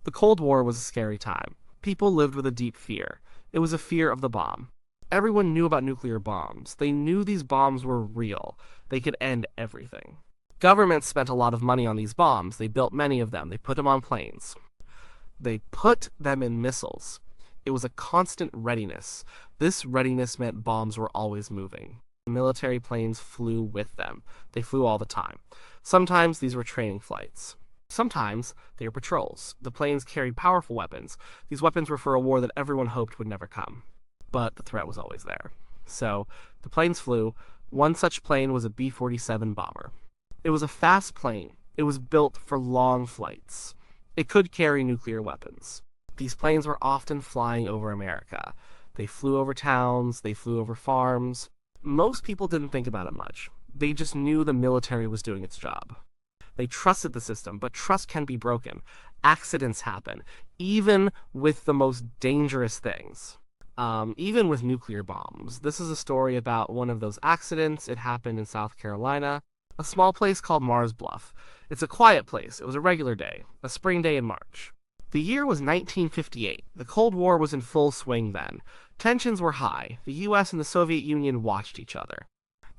The Cold War was a scary time. People lived with a deep fear. It was a fear of the bomb. Everyone knew about nuclear bombs. They knew these bombs were real. They could end everything. Governments spent a lot of money on these bombs. They built many of them. They put them on planes. They put them in missiles. It was a constant readiness. This readiness meant bombs were always moving. Military planes flew with them. They flew all the time. Sometimes these were training flights. Sometimes they were patrols. The planes carried powerful weapons. These weapons were for a war that everyone hoped would never come. But the threat was always there. So the planes flew. One such plane was a B-47 bomber. It was a fast plane. It was built for long flights. It could carry nuclear weapons. These planes were often flying over America. They flew over towns. They flew over farms. Most people didn't think about it much. They just knew the military was doing its job. They trusted the system, but trust can be broken. Accidents happen, even with the most dangerous things. Even with nuclear bombs. This is a story about one of those accidents. It happened in South Carolina, a small place called Mars Bluff. It's a quiet place. It was a regular day, a spring day in March. The year was 1958. The Cold War was in full swing then. Tensions were high. The US and the Soviet Union watched each other.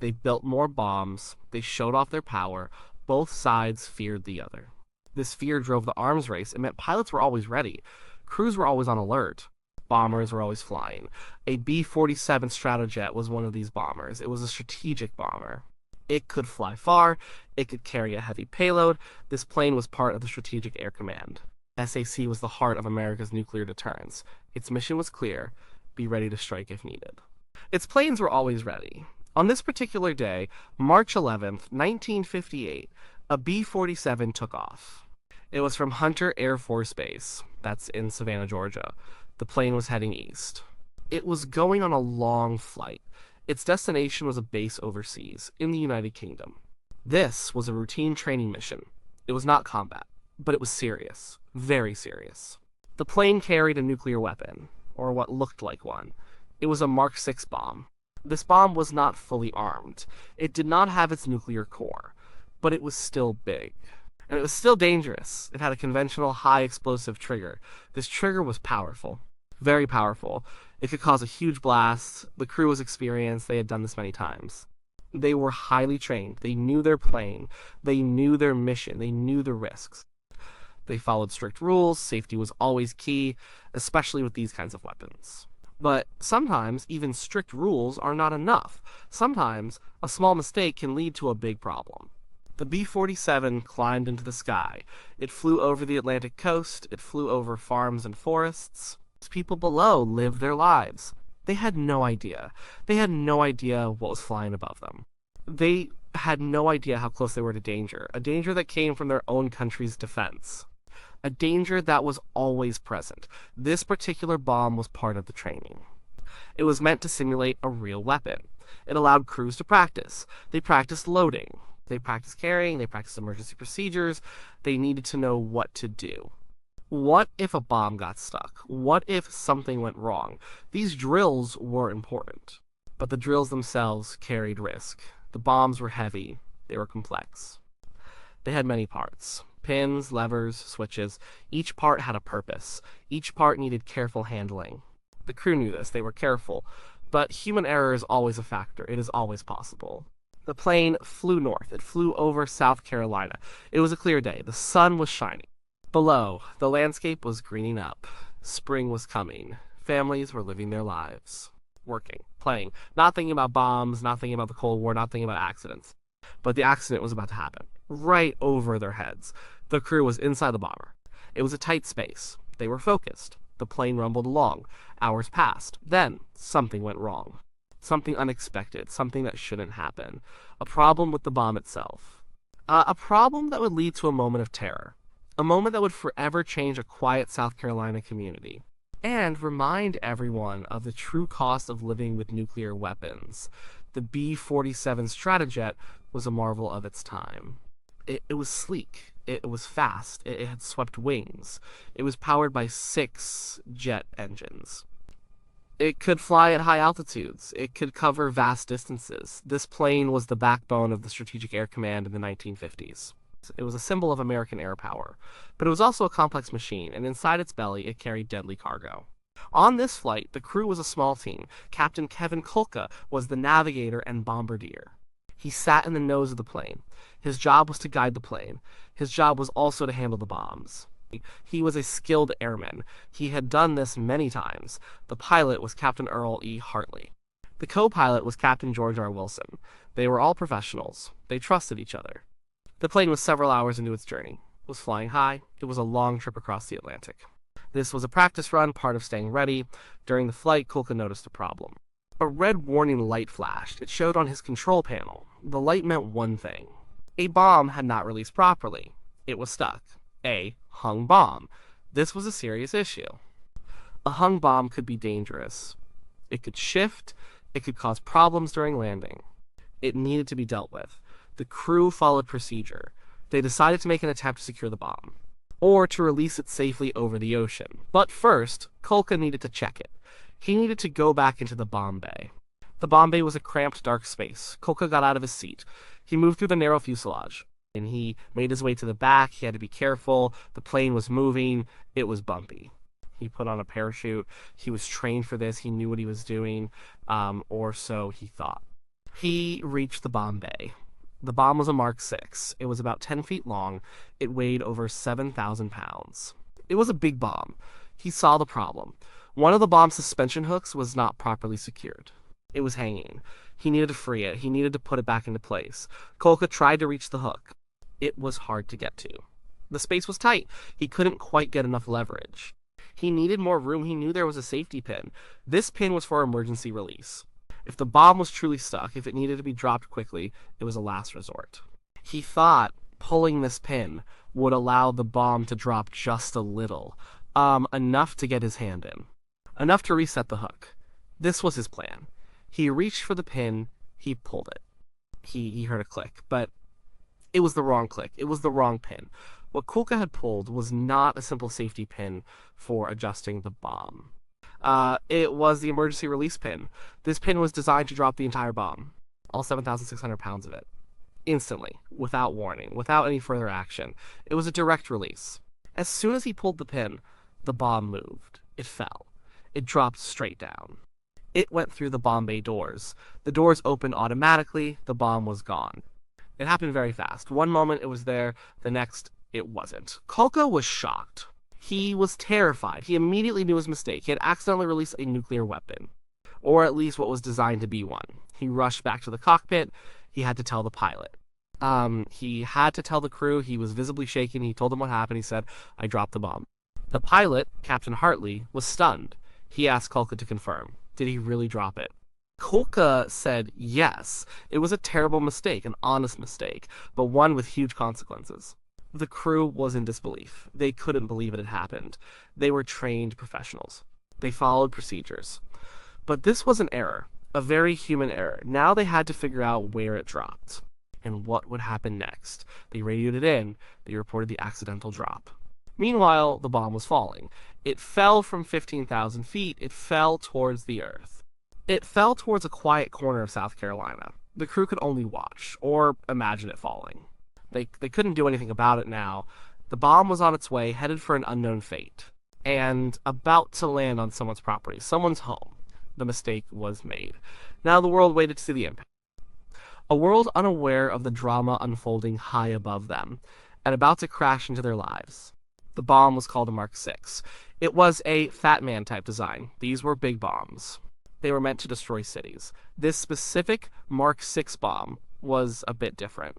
They built more bombs. They showed off their power. Both sides feared the other. This fear drove the arms race. It meant pilots were always ready. Crews were always on alert. Bombers were always flying. A B-47 Stratojet was one of these bombers. It was a strategic bomber. It could fly far. It could carry a heavy payload. This plane was part of the Strategic Air Command. SAC was the heart of America's nuclear deterrence. Its mission was clear: be ready to strike if needed. Its planes were always ready. On this particular day, March 11th, 1958, a B-47 took off. It was from Hunter Air Force Base. That's in Savannah, Georgia. The plane was heading east. It was going on a long flight. Its destination was a base overseas, in the United Kingdom. This was a routine training mission. It was not combat, but it was serious. Very serious. The plane carried a nuclear weapon, or what looked like one. It was a Mark 6 bomb. This bomb was not fully armed. It did not have its nuclear core, but it was still big. And it was still dangerous. It had a conventional high explosive trigger. This trigger was powerful. Very powerful. It could cause a huge blast. The crew was experienced. They had done this many times. They were highly trained. They knew their plane. They knew their mission. They knew the risks. They followed strict rules. Safety was always key, especially with these kinds of weapons. But sometimes even strict rules are not enough. Sometimes a small mistake can lead to a big problem. The B-47 climbed into the sky. It flew over the Atlantic coast. It flew over farms and forests. People below lived their lives. They had no idea. They had no idea what was flying above them. They had no idea how close they were to danger, a danger that came from their own country's defense. A danger that was always present. This particular bomb was part of the training. It was meant to simulate a real weapon. It allowed crews to practice. They practiced loading. They practiced carrying. They practiced emergency procedures. They needed to know what to do. What if a bomb got stuck? What if something went wrong? These drills were important, but the drills themselves carried risk. The bombs were heavy. They were complex. They had many parts. Pins, levers, switches. Each part had a purpose. Each part needed careful handling. The crew knew this. They were careful. But human error is always a factor. It is always possible. The plane flew north. It flew over South Carolina. It was a clear day. The sun was shining. Below, the landscape was greening up. Spring was coming. Families were living their lives. Working, playing, not thinking about bombs, not thinking about the Cold War, not thinking about accidents. But the accident was about to happen. Right over their heads. The crew was inside the bomber. It was a tight space. They were focused. The plane rumbled along. Hours passed. Then, something went wrong. Something unexpected. Something that shouldn't happen. A problem with the bomb itself. A problem that would lead to a moment of terror. A moment that would forever change a quiet South Carolina community. And remind everyone of the true cost of living with nuclear weapons. The B-47 Stratojet was a marvel of its time. It was sleek. It was fast. It had swept wings. It was powered by 6 jet engines. It could fly at high altitudes. It could cover vast distances. This plane was the backbone of the Strategic Air Command in the 1950s. It was a symbol of American air power, but it was also a complex machine, and inside its belly it carried deadly cargo. On this flight, the crew was a small team. Captain Kevin Kulka was the navigator and bombardier. He sat in the nose of the plane. His job was to guide the plane. His job was also to handle the bombs. He was a skilled airman. He had done this many times. The pilot was Captain Earl E. Hartley. The co-pilot was Captain George R. Wilson. They were all professionals. They trusted each other. The plane was several hours into its journey. It was flying high. It was a long trip across the Atlantic. This was a practice run, part of staying ready. During the flight, Kulka noticed a problem. A red warning light flashed. It showed on his control panel. The light meant one thing. A bomb had not released properly. It was stuck. A hung bomb. This was a serious issue. A hung bomb could be dangerous. It could shift. It could cause problems during landing. It needed to be dealt with. The crew followed procedure. They decided to make an attempt to secure the bomb, or to release it safely over the ocean. But first, Kulka needed to check it. He needed to go back into the bomb bay. The bomb bay was a cramped, dark space. Kulka got out of his seat. He moved through the narrow fuselage, and he made his way to the back. He had to be careful. The plane was moving. It was bumpy. He put on a parachute. He was trained for this. He knew what he was doing, or so he thought. He reached the bomb bay. The bomb was a Mark 6. It was about 10 feet long. It weighed over 7,000 pounds. It was a big bomb. He saw the problem. One of the bomb's suspension hooks was not properly secured. It was hanging. He needed to free it. He needed to put it back into place. Kulka tried to reach the hook. It was hard to get to. The space was tight. He couldn't quite get enough leverage. He needed more room. He knew there was a safety pin. This pin was for emergency release. If the bomb was truly stuck, if it needed to be dropped quickly, it was a last resort. He thought pulling this pin would allow the bomb to drop just a little, enough to get his hand in, enough to reset the hook. This was his plan. He reached for the pin, he pulled it. He heard a click, but it was the wrong click. It was the wrong pin. What Kulka had pulled was not a simple safety pin for adjusting the bomb. It was the emergency release pin. This pin was designed to drop the entire bomb, all 7,600 pounds of it, instantly, without warning, without any further action. It was a direct release. As soon as he pulled the pin, the bomb moved. It fell. It dropped straight down. It went through the bomb bay doors. The doors opened automatically. The bomb was gone. It happened very fast. One moment it was there, the next it wasn't. Kulka was shocked. He was terrified. He immediately knew his mistake. He had accidentally released a nuclear weapon, or at least what was designed to be one. He rushed back to the cockpit. He had to tell the pilot. He had to tell the crew. He was visibly shaking. He told them what happened. He said, "I dropped the bomb." The pilot, Captain Hartley, was stunned. He asked Kulka to confirm. Did he really drop it? Kulka said yes. It was a terrible mistake, an honest mistake, but one with huge consequences. The crew was in disbelief. They couldn't believe it had happened. They were trained professionals. They followed procedures. But this was an error, a very human error. Now they had to figure out where it dropped and what would happen next. They radioed it in. They reported the accidental drop. Meanwhile, the bomb was falling. It fell from 15,000 feet. It fell towards the earth. It fell towards a quiet corner of South Carolina. The crew could only watch, or imagine it falling. They couldn't do anything about it now. The bomb was on its way, headed for an unknown fate, and about to land on someone's property, someone's home. The mistake was made. Now the world waited to see the impact. A world unaware of the drama unfolding high above them, and about to crash into their lives. The bomb was called a Mark 6. It was a Fat Man type design. These were big bombs. They were meant to destroy cities. This specific Mark 6 bomb was a bit different.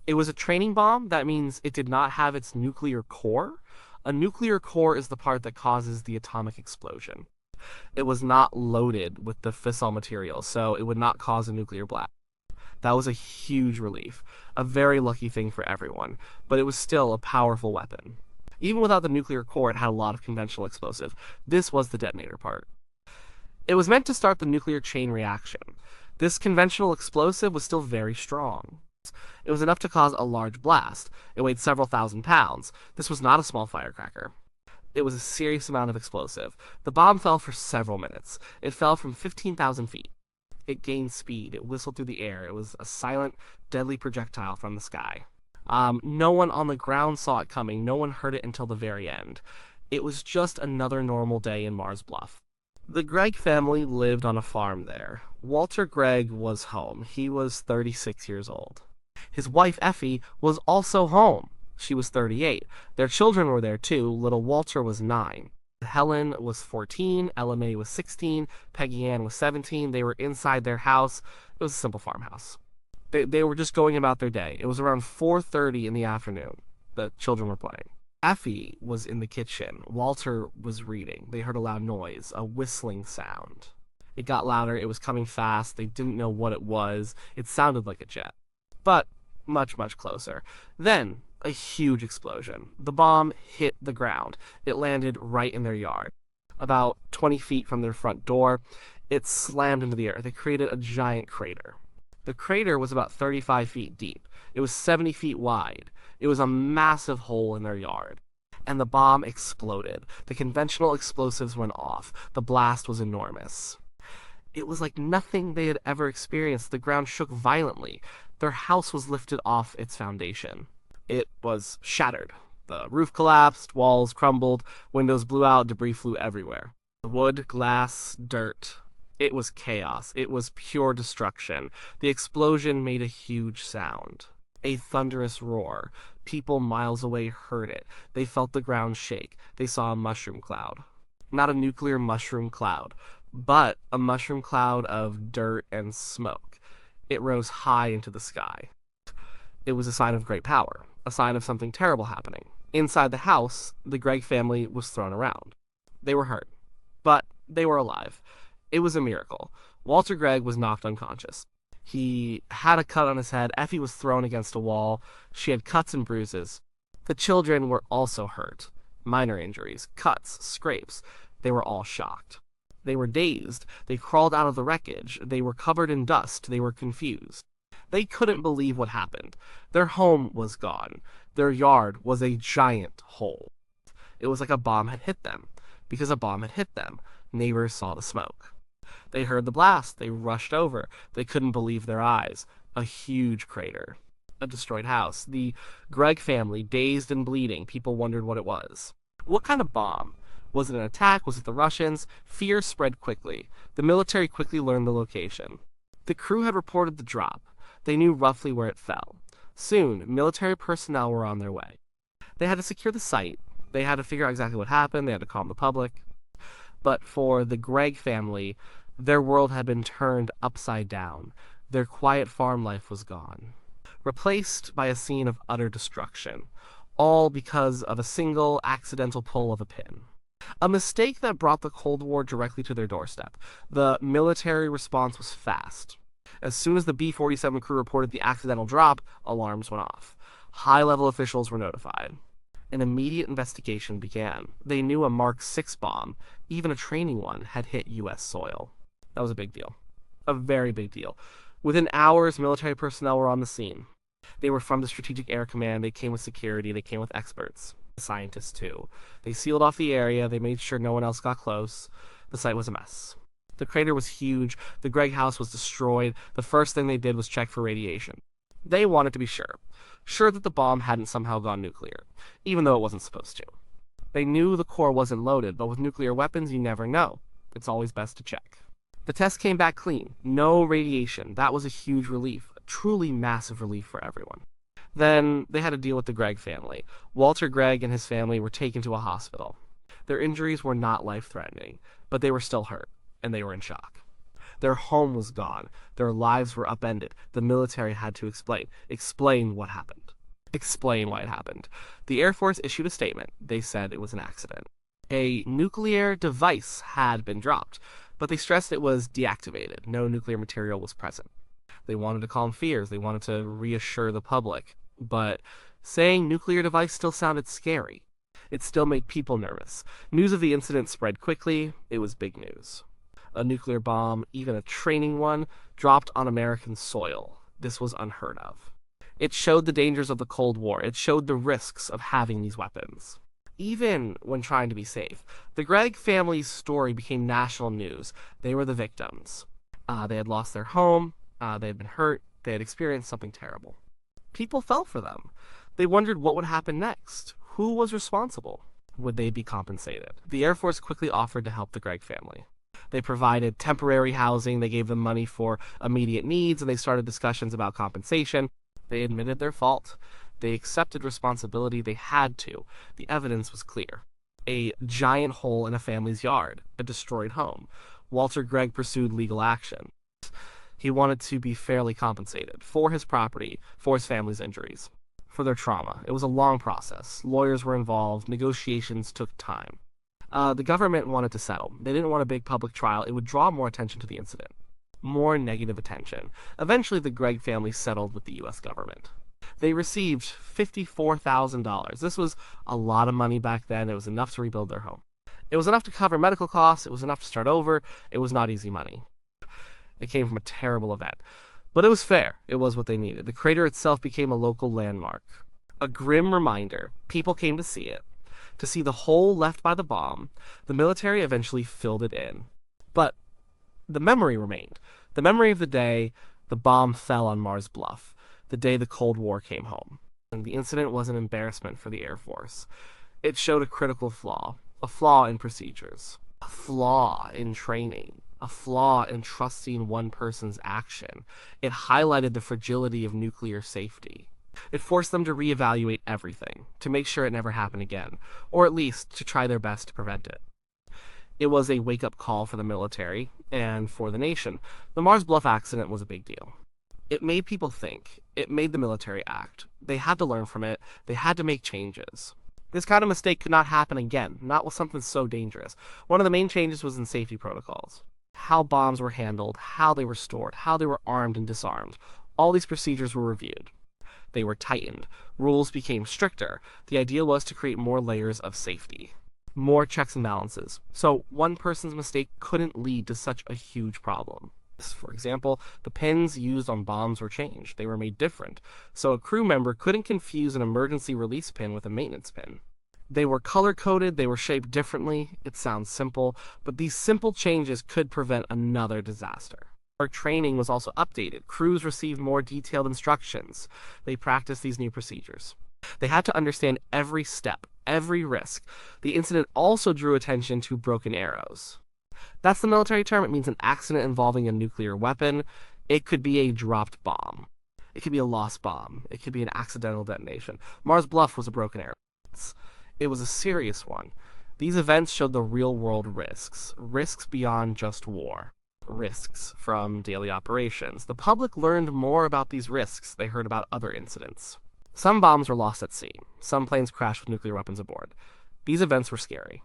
It was a training bomb. That means it did not have its nuclear core. A nuclear core is the part that causes the atomic explosion. It was not loaded with the fissile material, so it would not cause a nuclear blast. That was a huge relief, a very lucky thing for everyone, but it was still a powerful weapon. Even without the nuclear core, it had a lot of conventional explosive. This was the detonator part. It was meant to start the nuclear chain reaction. This conventional explosive was still very strong. It was enough to cause a large blast. It weighed several thousand pounds. This was not a small firecracker. It was a serious amount of explosive. The bomb fell for several minutes. It fell from 15,000 feet. It gained speed. It whistled through the air. It was a silent, deadly projectile from the sky. No one on the ground saw it coming. No one heard it until the very end. It was just another normal day in Mars Bluff. The Gregg family lived on a farm there. Walter Gregg was home. He was 36 years old. His wife Effie was also home. She was 38. Their children were there too. Little Walter was 9. Helen was 14, Ella Mae was 16, Peggy Ann was 17. They were inside their house. It was a simple farmhouse. They were just going about their day. It was around 4:30 in the afternoon. The children were playing. Effie was in the kitchen. Walter was reading. They heard a loud noise, a whistling sound. It got louder. It was coming fast. They didn't know what it was. It sounded like a jet, but much, much closer. Then, a huge explosion. The bomb hit the ground. It landed right in their yard. About 20 feet from their front door, it slammed into the earth. It created a giant crater. The crater was about 35 feet deep. It was 70 feet wide. It was a massive hole in their yard. And the bomb exploded. The conventional explosives went off. The blast was enormous. It was like nothing they had ever experienced. The ground shook violently. Their house was lifted off its foundation. It was shattered. The roof collapsed, walls crumbled, windows blew out, debris flew everywhere. Wood, glass, dirt. It was chaos. It was pure destruction. The explosion made a huge sound. A thunderous roar. People miles away heard it. They felt the ground shake. They saw a mushroom cloud. Not a nuclear mushroom cloud, but a mushroom cloud of dirt and smoke. It rose high into the sky. It was a sign of great power, a sign of something terrible happening. Inside the house, the Gregg family was thrown around. They were hurt, but they were alive. It was a miracle. Walter Gregg was knocked unconscious. He had a cut on his head. Effie was thrown against a wall. She had cuts and bruises. The children were also hurt. Minor injuries, cuts, scrapes. They were all shocked. They were dazed. They crawled out of the wreckage. They were covered in dust. They were confused. They couldn't believe what happened. Their home was gone. Their yard was a giant hole. It was like a bomb had hit them. Because a bomb had hit them, neighbors saw the smoke. They heard the blast. They rushed over. They couldn't believe their eyes. A huge crater. A destroyed house. The Gregg family, dazed and bleeding. People wondered what it was. What kind of bomb? Was it an attack? Was it the Russians? Fear spread quickly. The military quickly learned the location. The crew had reported the drop. They knew roughly where it fell. Soon, military personnel were on their way. They had to secure the site. They had to figure out exactly what happened. They had to calm the public. But for the Gregg family, their world had been turned upside down. Their quiet farm life was gone, replaced by a scene of utter destruction, all because of a single accidental pull of a pin. A mistake that brought the Cold War directly to their doorstep. The military response was fast. As soon as the B-47 crew reported the accidental drop, alarms went off. High-level officials were notified. An immediate investigation began. They knew a Mark 6 bomb, even a training one, had hit U.S. soil. That was a big deal. A very big deal. Within hours, military personnel were on the scene. They were from the Strategic Air Command. They came with security. They came with experts. Scientists, too. They sealed off the area. They made sure no one else got close. The site was a mess. The crater was huge. The Gregg house was destroyed. The first thing they did was check for radiation. They wanted to be sure that the bomb hadn't somehow gone nuclear, even though it wasn't supposed to. They knew the core wasn't loaded, but with nuclear weapons, you never know. It's always best to check. The test came back clean. No radiation. That was a huge relief, a truly massive relief for everyone. Then they had to deal with the Gregg family. Walter Gregg and his family were taken to a hospital. Their injuries were not life-threatening, but they were still hurt, and they were in shock. Their home was gone. Their lives were upended. The military had to explain what happened. Explain why it happened. The Air Force issued a statement. They said it was an accident. A nuclear device had been dropped, but they stressed it was deactivated. No nuclear material was present. They wanted to calm fears. They wanted to reassure the public. But saying nuclear device still sounded scary. It still made people nervous. News of the incident spread quickly. It was big news. A nuclear bomb, even a training one, dropped on American soil. This was unheard of. It showed the dangers of the Cold War. It showed the risks of having these weapons. Even when trying to be safe, the Gregg family's story became national news. They were the victims. They had lost their home. They had been hurt. They had experienced something terrible. People fell for them. They wondered what would happen next. Who was responsible? Would they be compensated? The Air Force quickly offered to help the Gregg family. They provided temporary housing, they gave them money for immediate needs, and they started discussions about compensation. They admitted their fault. They accepted responsibility. They had to. The evidence was clear. A giant hole in a family's yard, a destroyed home. Walter Gregg pursued legal action. He wanted to be fairly compensated for his property, for his family's injuries, for their trauma. It was a long process. Lawyers were involved. Negotiations took time. The government wanted to settle. They didn't want a big public trial. It would draw more attention to the incident, more negative attention. Eventually, the Gregg family settled with the U.S. government. They received $54,000. This was a lot of money back then. It was enough to rebuild their home. It was enough to cover medical costs. It was enough to start over. It was not easy money. It came from a terrible event. But it was fair. It was what they needed. The crater itself became a local landmark. A grim reminder. People came to see it. To see the hole left by the bomb. The military eventually filled it in. But the memory remained. The memory of the day the bomb fell on Mars Bluff. The day the Cold War came home. And the incident was an embarrassment for the Air Force. It showed a critical flaw. A flaw in procedures. A flaw in training. A flaw in trusting one person's action. It highlighted the fragility of nuclear safety. It forced them to reevaluate everything, to make sure it never happened again, or at least to try their best to prevent it. It was a wake-up call for the military and for the nation. The Mars Bluff accident was a big deal. It made people think. It made the military act. They had to learn from it. They had to make changes. This kind of mistake could not happen again, not with something so dangerous. One of the main changes was in safety protocols. How bombs were handled, how they were stored, how they were armed and disarmed. All these procedures were reviewed. They were tightened. Rules became stricter. The idea was to create more layers of safety. More checks and balances. So one person's mistake couldn't lead to such a huge problem. For example, the pins used on bombs were changed. They were made different. So a crew member couldn't confuse an emergency release pin with a maintenance pin. They were color-coded, they were shaped differently. It sounds simple, but these simple changes could prevent another disaster. Our training was also updated. Crews received more detailed instructions. They practiced these new procedures. They had to understand every step, every risk. The incident also drew attention to broken arrows. That's the military term. It means an accident involving a nuclear weapon. It could be a dropped bomb. It could be a lost bomb. It could be an accidental detonation. Mars Bluff was a broken arrow. It was a serious one. These events showed the real-world risks. Risks beyond just war. Risks from daily operations. The public learned more about these risks. They heard about other incidents. Some bombs were lost at sea. Some planes crashed with nuclear weapons aboard. These events were scary.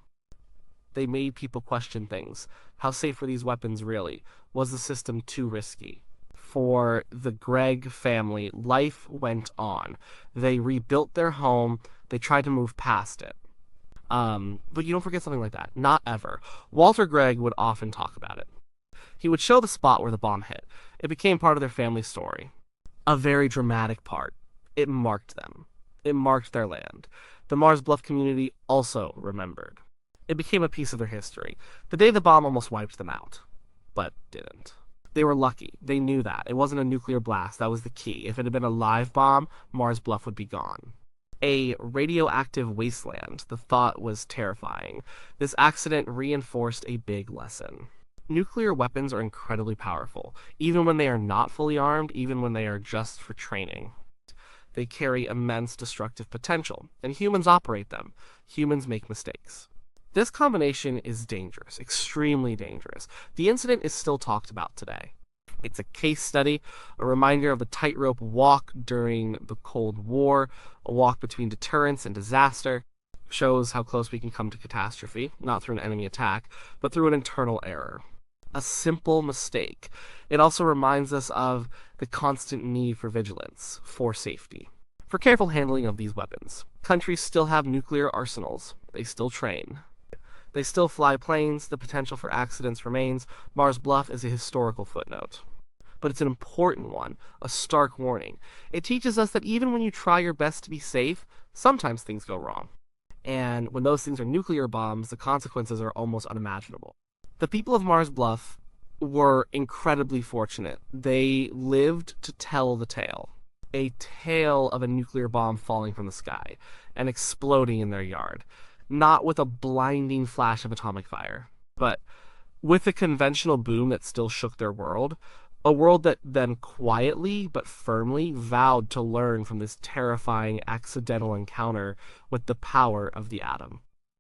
They made people question things. How safe were these weapons really? Was the system too risky? For the Gregg family, life went on. They rebuilt their home. They tried to move past it. But you don't forget something like that. Not ever. Walter Gregg would often talk about it. He would show the spot where the bomb hit. It became part of their family story. A very dramatic part. It marked them. It marked their land. The Mars Bluff community also remembered. It became a piece of their history. The day the bomb almost wiped them out. But didn't. They were lucky. They knew that. It wasn't a nuclear blast. That was the key. If it had been a live bomb, Mars Bluff would be gone. A radioactive wasteland. The thought was terrifying. This accident reinforced a big lesson. Nuclear weapons are incredibly powerful, even when they are not fully armed, even when they are just for training. They carry immense destructive potential, and humans operate them. Humans make mistakes. This combination is dangerous, extremely dangerous. The incident is still talked about today. It's a case study, a reminder of the tightrope walk during the Cold War, a walk between deterrence and disaster. Shows how close we can come to catastrophe, not through an enemy attack, but through an internal error. A simple mistake. It also reminds us of the constant need for vigilance, for safety, for careful handling of these weapons. Countries still have nuclear arsenals. They still train. They still fly planes. The potential for accidents remains. Mars Bluff is a historical footnote. But it's an important one, a stark warning. It teaches us that even when you try your best to be safe, sometimes things go wrong. And when those things are nuclear bombs, the consequences are almost unimaginable. The people of Mars Bluff were incredibly fortunate. They lived to tell the tale. a tale of a nuclear bomb falling from the sky and exploding in their yard, not with a blinding flash of atomic fire, but with a conventional boom that still shook their world, a world that then quietly but firmly vowed to learn from this terrifying accidental encounter with the power of the atom.